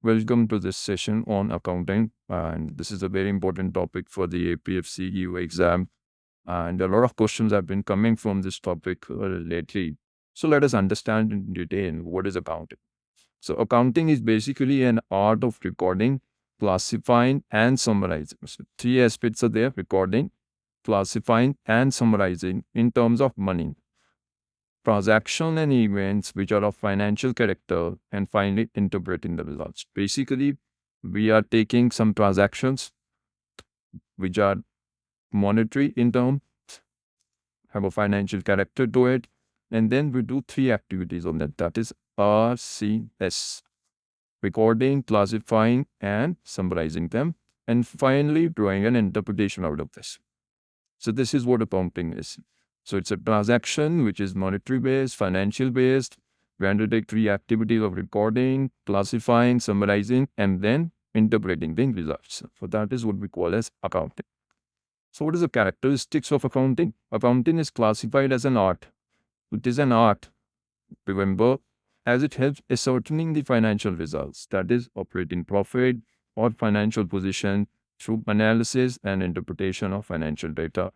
Welcome to this session on accounting, and this is a very important topic for the APFC EU exam, and a lot of questions have been coming from this topic lately. So let us understand in detail what is accounting. So accounting is basically an art of recording, classifying, and summarizing. So three aspects are there: recording, classifying, and summarizing in terms of money, transaction and events which are of financial character, and finally interpreting the results. Basically, we are taking some transactions which are monetary in terms, have a financial character to it, and then we do three activities on that. That is RCS: recording, classifying, and summarizing them, and finally drawing an interpretation out of this. So this is what accounting is. So it's a transaction which is monetary based, financial based. We undertake three activities of recording, classifying, summarizing, and then interpreting the results. So that is what we call as accounting. So what is the characteristics of accounting? Accounting is classified as an art. It is an art, remember, as it helps ascertaining the financial results, that is operating profit or financial position, through analysis and interpretation of financial data,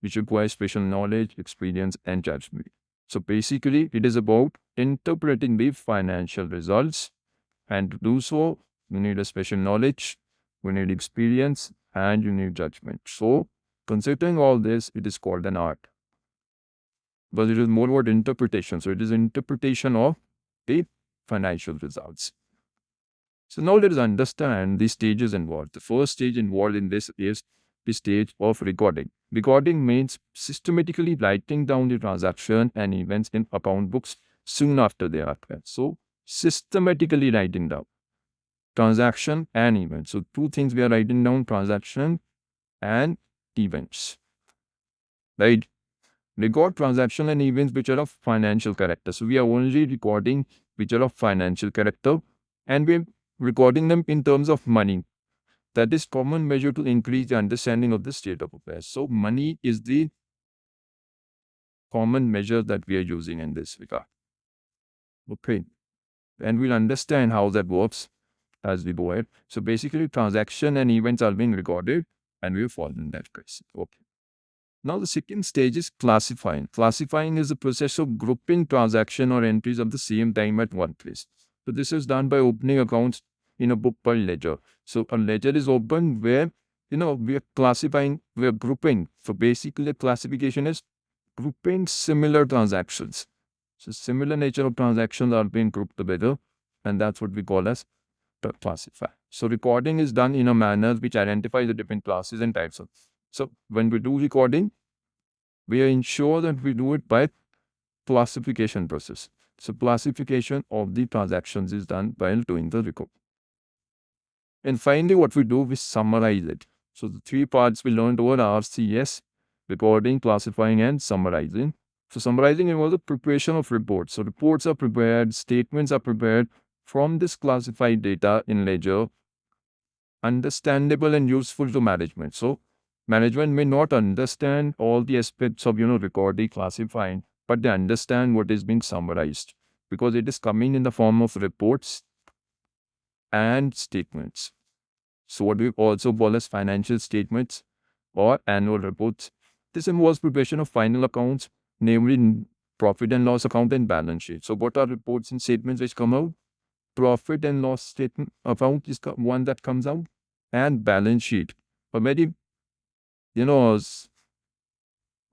which requires special knowledge, experience, and judgment. So basically, it is about interpreting the financial results, and to do so, you need a special knowledge, you need experience, and you need judgment. So considering all this, it is called an art. But it is more about interpretation. So it is interpretation of the financial results. So now let us understand the stages involved. The first stage involved in this is the stage of recording. Recording means systematically writing down the transaction and events in account books soon after they occur. So systematically writing down transaction and events. So two things we are writing down: transaction and events. Right? Record transaction and events which are of financial character. So we are only recording which are of financial character, and we're recording them in terms of money. That is common measure to increase the understanding of the state of affairs. So money is the common measure that we are using in this regard. Okay. And we'll understand how that works as we go ahead. So basically, transaction and events are being recorded, and we'll follow in that case. Okay. Now the second stage is classifying. Classifying is the process of grouping transaction or entries of the same time at one place. So this is done by opening accounts in a book called ledger. So a ledger is open where, we are classifying, we are grouping. So basically the classification is grouping similar transactions. So similar nature of transactions are being grouped together, and that's what we call as classify. So recording is done in a manner which identifies the different classes and types of. So when we do recording, we ensure that we do it by classification process. So classification of the transactions is done while doing the record. And finally, what we do, we summarize it. So the three parts we learned over RCS: recording, classifying, and summarizing. So summarizing involves the preparation of reports. So reports are prepared, statements are prepared from this classified data in ledger, understandable and useful to management. So management may not understand all the aspects of, recording, classifying, but they understand what is being summarized because it is coming in the form of reports and statements. So what we also call as financial statements or annual reports. This involves preparation of final accounts, namely profit and loss account and balance sheet. So what are reports and statements which come out? Profit and loss statement account is one that comes out, and balance sheet. A very,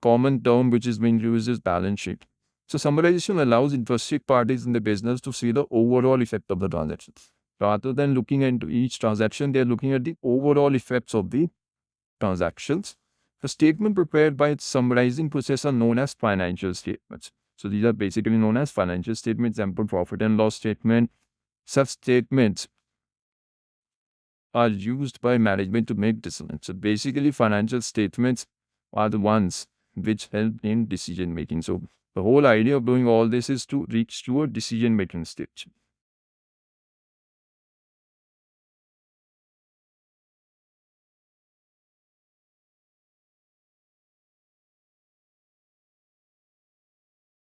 common term which is being used is balance sheet. So summarization allows interested parties in the business to see the overall effect of the transaction. Rather than looking into each transaction, they are looking at the overall effects of the transactions. The statement prepared by its summarizing process are known as financial statements. So these are basically known as financial statements, example profit and loss statement. Such statements are used by management to make decisions. So basically, financial statements are the ones which help in decision making. So the whole idea of doing all this is to reach to a decision making stage.